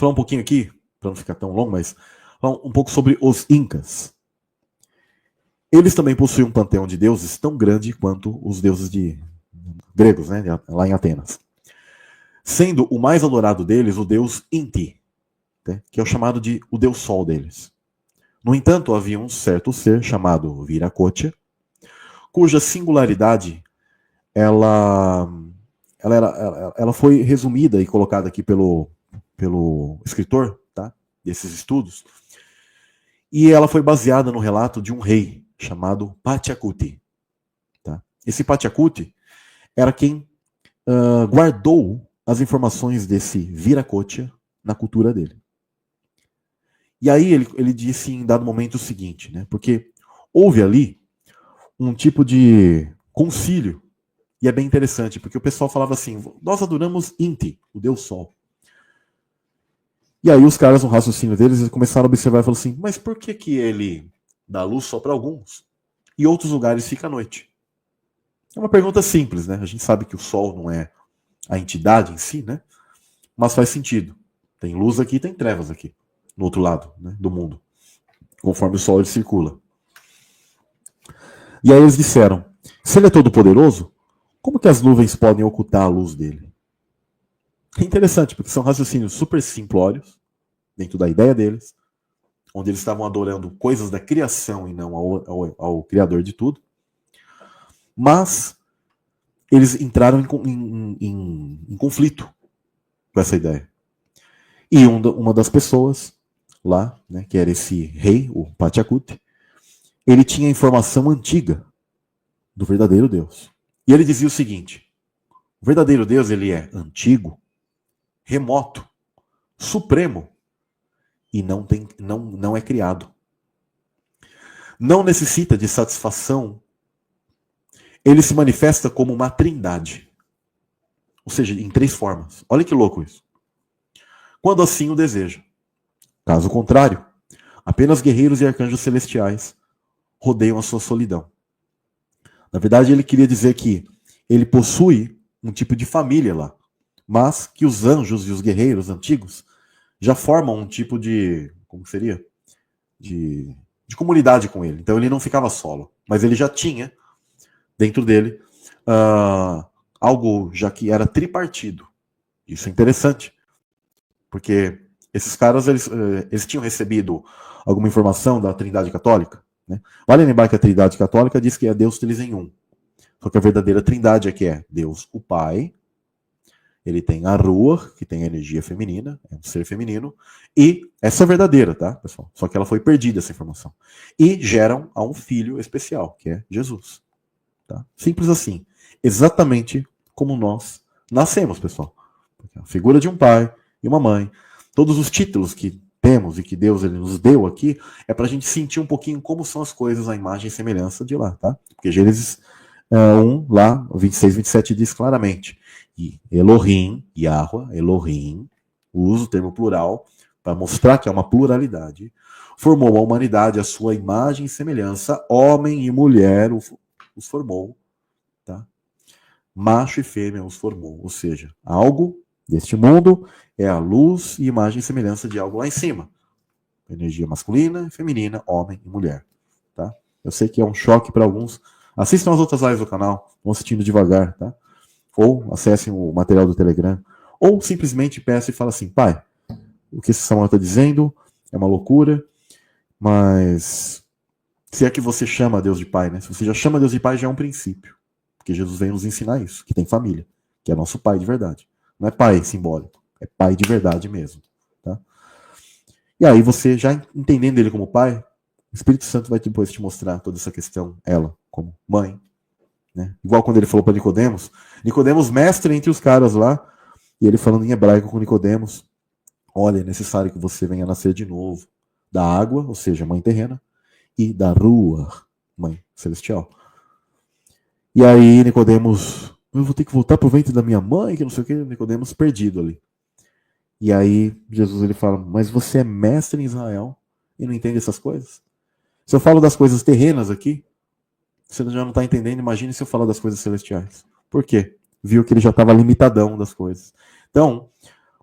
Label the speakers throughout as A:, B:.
A: falar um pouquinho aqui, para não ficar tão longo, mas falar um pouco sobre os Incas. Eles também possuem um panteão de deuses tão grande quanto os deuses gregos, né, lá em Atenas. Sendo o mais adorado deles o deus Inti, né, que é o chamado de o deus sol deles. No entanto, havia um certo ser chamado Viracocha, cuja singularidade ela foi resumida e colocada aqui pelo escritor, tá, desses estudos, e ela foi baseada no relato de um rei chamado Pachacute. Tá? Esse Pachacute era quem guardou as informações desse Viracocha na cultura dele. E aí ele disse em dado momento o seguinte, né, porque houve ali um tipo de concílio, e é bem interessante, porque o pessoal falava assim, nós adoramos Inti, o Deus Sol. E aí os caras, no raciocínio deles, começaram a observar e falaram assim, mas por que ele dá luz só para alguns e outros lugares fica à noite? É uma pergunta simples, né? A gente sabe que o Sol não é a entidade em si, né? Mas faz sentido. Tem luz aqui, tem trevas aqui, no outro lado, né, do mundo, conforme o Sol ele circula. E aí eles disseram, se ele é todo poderoso, como que as nuvens podem ocultar a luz dele? É interessante, porque são raciocínios super simplórios, dentro da ideia deles, onde eles estavam adorando coisas da criação e não ao Criador de tudo. Mas eles entraram em conflito com essa ideia. E uma das pessoas lá, né, que era esse rei, o Pachacute, ele tinha informação antiga do verdadeiro Deus. E ele dizia o seguinte, o verdadeiro Deus ele é antigo, remoto, supremo e não é criado. Não necessita de satisfação. Ele se manifesta como uma trindade. Ou seja, em 3 formas. Olha que louco isso. Quando assim o deseja. Caso contrário, apenas guerreiros e arcanjos celestiais rodeiam a sua solidão. Na verdade, ele queria dizer que ele possui um tipo de família lá, mas que os anjos e os guerreiros antigos já formam um tipo de, como seria? De comunidade com ele. Então ele não ficava solo, mas ele já tinha dentro dele algo já que era tripartido. Isso é interessante, porque esses caras eles tinham recebido alguma informação da Trindade Católica. Né? Vale lembrar que a Trindade Católica diz que é Deus 3 em 1. Só que a verdadeira Trindade é que é Deus o Pai, ele tem a Ruach, que tem a energia feminina, é um ser feminino, e essa é verdadeira, tá, pessoal? Só que ela foi perdida, essa informação. E geram a um filho especial, que é Jesus. Tá? Simples assim. Exatamente como nós nascemos, pessoal. A figura de um pai e uma mãe, todos os títulos que temos e que Deus ele nos deu aqui, é para a gente sentir um pouquinho como são as coisas, a imagem e semelhança de lá, tá? Porque Gênesis 1, lá, 26, 27 diz claramente, e Elohim, Yahweh, Elohim, usa o termo plural para mostrar que é uma pluralidade, formou a humanidade à sua imagem e semelhança, homem e mulher os formou, tá? Macho e fêmea os formou, ou seja, algo deste mundo é a luz e imagem e semelhança de algo lá em cima. Energia masculina, feminina, homem e mulher. Tá? Eu sei que é um choque para alguns. Assistam as outras lives do canal, vão assistindo devagar, tá? Ou acessem o material do Telegram, ou simplesmente peçam e falem assim, pai, o que esse Samuel está dizendo é uma loucura, mas se é que você chama Deus de pai, né? Se você já chama Deus de pai, já é um princípio. Porque Jesus vem nos ensinar isso, que tem família, que é nosso pai de verdade. Não é pai simbólico, é pai de verdade mesmo. Tá? E aí você, já entendendo ele como pai, o Espírito Santo vai depois te mostrar toda essa questão, ela como mãe. Né? Igual quando ele falou para Nicodemos, Nicodemos mestre entre os caras lá, e ele falando em hebraico com Nicodemos, olha, é necessário que você venha nascer de novo da água, ou seja, mãe terrena, e da Ruach, mãe celestial. E aí Nicodemos, eu vou ter que voltar pro ventre da minha mãe, que não sei o que, Nicodemos perdido ali. E aí Jesus ele fala, mas você é mestre em Israel e não entende essas coisas? Se eu falo das coisas terrenas aqui, você já não está entendendo, imagine se eu falar das coisas celestiais. Por quê? Viu que ele já estava limitadão das coisas. Então,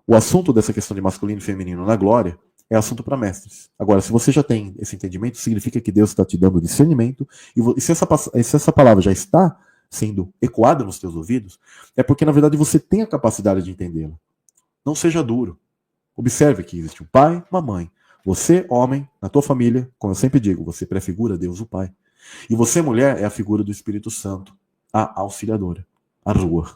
A: o assunto dessa questão de masculino e feminino na glória é assunto para mestres. Agora, se você já tem esse entendimento, significa que Deus está te dando discernimento, e se essa palavra já está sendo ecoada nos teus ouvidos, é porque, na verdade, você tem a capacidade de entendê-la. Não seja duro. Observe que existe um pai, uma mãe. Você, homem, na tua família, como eu sempre digo, você prefigura Deus, o Pai. E você, mulher, é a figura do Espírito Santo, a auxiliadora, a Ruach,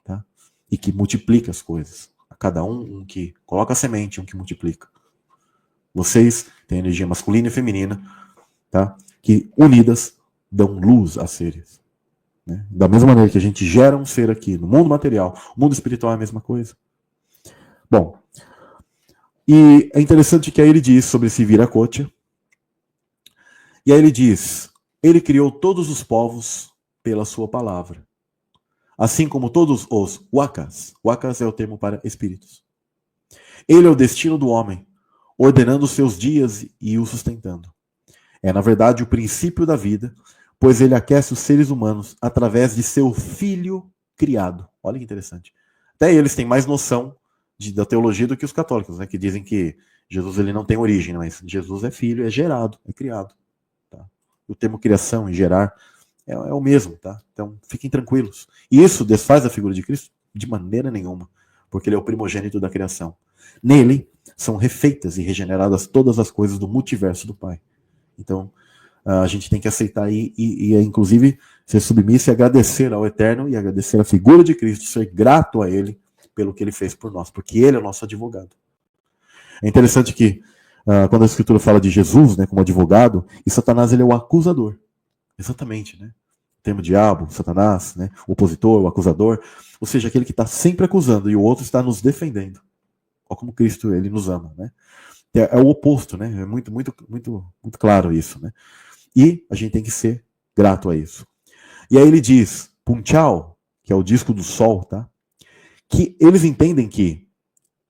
A: tá? E que multiplica as coisas. A cada um que coloca a semente, um que multiplica. Vocês têm energia masculina e feminina, tá? Que unidas dão luz a seres. Né? Da mesma maneira que a gente gera um ser aqui no mundo material, o mundo espiritual é a mesma coisa. Bom, e é interessante que aí ele diz sobre esse Viracocha, e aí ele diz, ele criou todos os povos pela sua palavra, assim como todos os wakas. Wakas é o termo para espíritos. Ele é o destino do homem, ordenando os seus dias e o sustentando. É, na verdade, o princípio da vida, pois ele aquece os seres humanos através de seu filho criado. Olha que interessante. Até eles têm mais noção da teologia do que os católicos, né, que dizem que Jesus ele não tem origem, mas Jesus é filho, é gerado, é criado. Tá? O termo criação e gerar é o mesmo, tá? Então fiquem tranquilos. E isso desfaz a figura de Cristo? De maneira nenhuma, porque ele é o primogênito da criação. Nele são refeitas e regeneradas todas as coisas do multiverso do Pai. Então a gente tem que aceitar e inclusive ser submisso e agradecer ao Eterno e agradecer a figura de Cristo, ser grato a Ele pelo que Ele fez por nós, porque Ele é o nosso advogado. É interessante que quando a Escritura fala de Jesus, né, como advogado, e Satanás ele é o acusador. Exatamente, né? O termo diabo, Satanás, né, o opositor, o acusador, ou seja, aquele que está sempre acusando e o outro está nos defendendo. Olha como Cristo ele nos ama, né? É o oposto, né? É muito claro isso, né? E a gente tem que ser grato a isso. E aí ele diz, Punchal, que é o disco do sol, tá? Que eles entendem que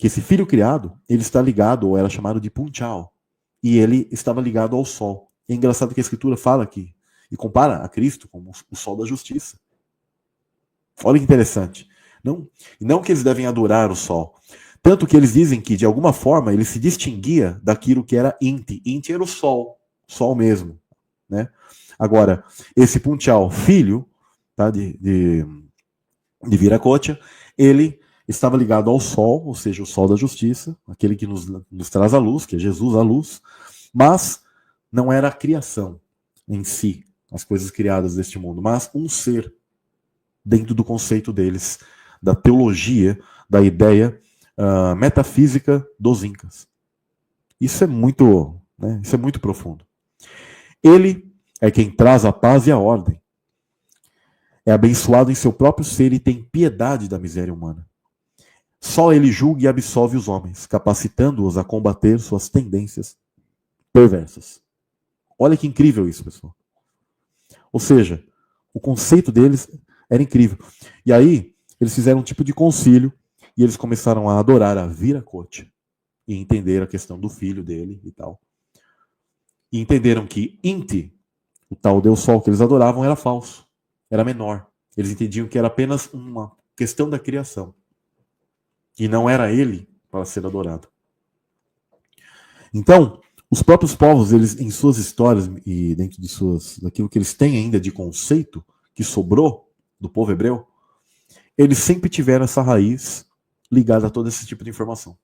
A: esse filho criado, ele está ligado, ou era chamado de Punchal, e ele estava ligado ao sol. E é engraçado que a Escritura fala aqui, e compara a Cristo como o sol da justiça. Olha que interessante. Não que eles devem adorar o sol. Tanto que eles dizem que, de alguma forma, ele se distinguia daquilo que era Inti. Inti era o sol mesmo. Né? Agora, esse Punchal, filho, tá, de Viracocha, ele estava ligado ao sol, ou seja, o sol da justiça, aquele que nos traz a luz, que é Jesus a luz, mas não era a criação em si, as coisas criadas deste mundo, mas um ser dentro do conceito deles, da teologia, da ideia metafísica dos incas. Isso é muito, né, isso é muito profundo. Ele é quem traz a paz e a ordem. É abençoado em seu próprio ser e tem piedade da miséria humana. Só ele julga e absolve os homens, capacitando-os a combater suas tendências perversas. Olha que incrível isso, pessoal. Ou seja, o conceito deles era incrível. E aí, eles fizeram um tipo de concílio e eles começaram a adorar a Viracocha e entender a questão do filho dele e tal. E entenderam que Inti, o tal Deus Sol que eles adoravam, era falso, era menor. Eles entendiam que era apenas uma questão da criação. E não era ele para ser adorado. Então, os próprios povos, eles, em suas histórias e dentro de daquilo que eles têm ainda de conceito, que sobrou do povo hebreu, eles sempre tiveram essa raiz ligada a todo esse tipo de informação.